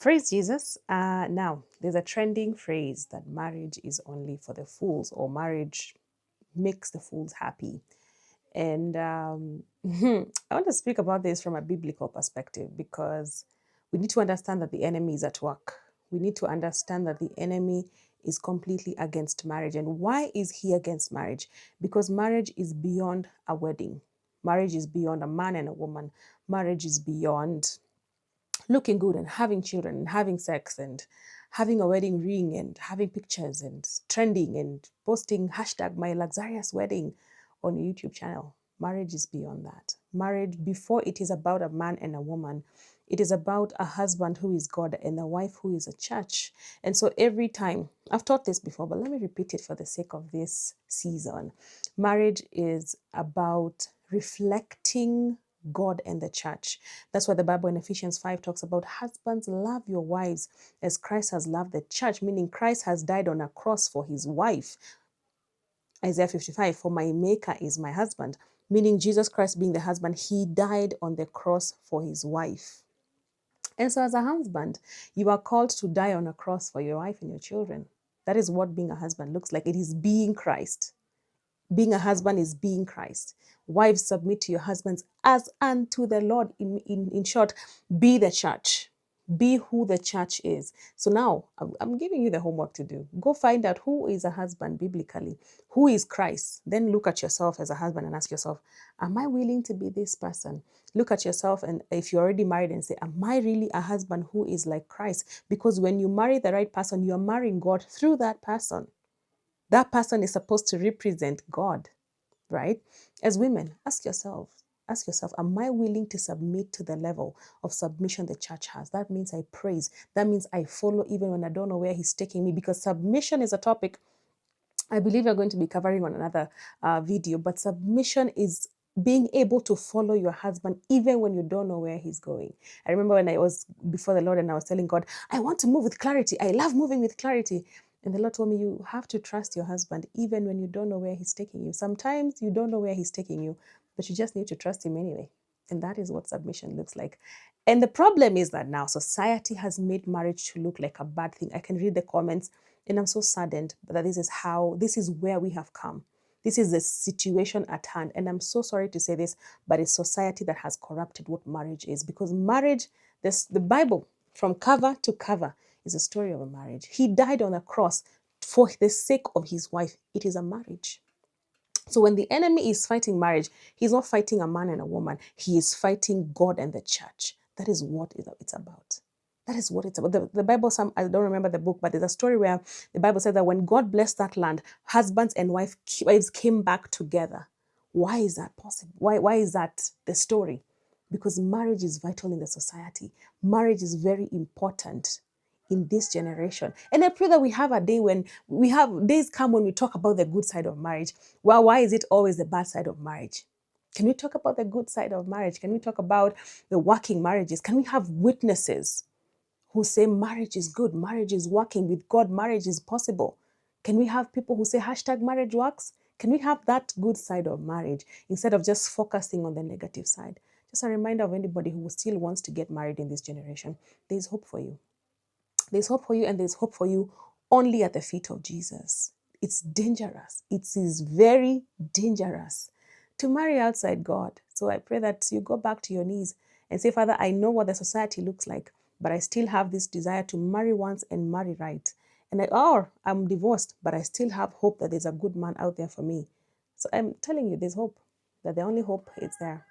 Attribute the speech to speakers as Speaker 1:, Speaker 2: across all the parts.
Speaker 1: Praise Jesus. Now, there's a trending phrase that marriage is only for the fools, or marriage makes the fools happy. And I want to speak about this from a biblical perspective, because we need to understand that the enemy is at work. We need to understand that the enemy is completely against marriage. And why is he against marriage? Because marriage is beyond a wedding. Marriage is beyond a man and a woman. Marriage is beyond looking good and having children and having sex and having a wedding ring and having pictures and trending and posting hashtag my luxurious wedding on your YouTube channel. Marriage is beyond that. Marriage, before it is about a man and a woman, it is about a husband who is God and a wife who is a church. And so every time, I've taught this before, but let me repeat it for the sake of this season. Marriage is about reflecting God and the church. That's what the Bible in Ephesians 5 talks about. Husbands, love your wives as Christ has loved the church, meaning Christ has died on a cross for his wife. Isaiah 55, for my maker is my husband, meaning Jesus Christ being the husband, he died on the cross for his wife. And so as a husband, you are called to die on a cross for your wife and your children. That is what being a husband looks like. It is being Christ. Being a husband is being Christ. Wives, submit to your husbands as unto the Lord. In short, be the church. Be who the church is. So now I'm giving you the homework to do. Go find out who is a husband biblically. Who is Christ? Then look at yourself as a husband and ask yourself, am I willing to be this person? Look at yourself, and if you're already married, and say, am I really a husband who is like Christ? Because when you marry the right person, you're marrying God through that person. That person is supposed to represent God, right? As women, ask yourself, am I willing to submit to the level of submission the church has? That means I praise. That means I follow even when I don't know where he's taking me, because submission is a topic I believe we're going to be covering on another video. But submission is being able to follow your husband even when you don't know where he's going. I remember when I was before the Lord and I was telling God, I want to move with clarity. I love moving with clarity. And the Lord told me, you have to trust your husband even when you don't know where he's taking you. Sometimes you don't know where he's taking you, but you just need to trust him anyway. And that is what submission looks like. And the problem is that now society has made marriage to look like a bad thing. I can read the comments and I'm so saddened that this is where we have come. This is the situation at hand. And I'm so sorry to say this, but it's society that has corrupted what marriage is. Because marriage, the Bible, from cover to cover, is a story of a marriage. He died on a cross for the sake of his wife. It is a marriage. So when the enemy is fighting marriage, he's not fighting a man and a woman. He is fighting God and the church. That is what it's about. That is what it's about. The Bible, I don't remember the book, but there's a story where the Bible says that when God blessed that land, husbands and wives came back together. Why is that possible? Why is that the story? Because marriage is vital in the society. Marriage is very important in this generation. And I pray that we have a day when days come when we talk about the good side of marriage. Well, why is it always the bad side of marriage? Can we talk about the good side of marriage? Can we talk about the working marriages? Can we have witnesses who say marriage is good, marriage is working with God, marriage is possible? Can we have people who say hashtag marriage works? Can we have that good side of marriage instead of just focusing on the negative side? Just a reminder of anybody who still wants to get married in this generation, there's hope for you. There's hope for you, and there's hope for you only at the feet of Jesus. It's dangerous. It is very dangerous to marry outside God. So I pray that you go back to your knees and say, Father, I know what the society looks like, but I still have this desire to marry once and marry right. And I'm divorced, but I still have hope that there's a good man out there for me. So I'm telling you, there's hope. That the only hope is there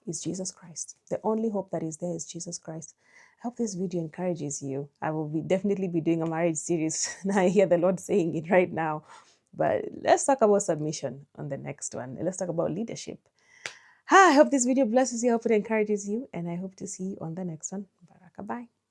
Speaker 1: is Jesus Christ. The only hope that is there is Jesus Christ. I hope this video encourages you. I will definitely be doing a marriage series. I hear the Lord saying it right now. But let's talk about submission on the next one. Let's talk about leadership. I hope this video blesses you. I hope it encourages you. And I hope to see you on the next one. Baraka, bye.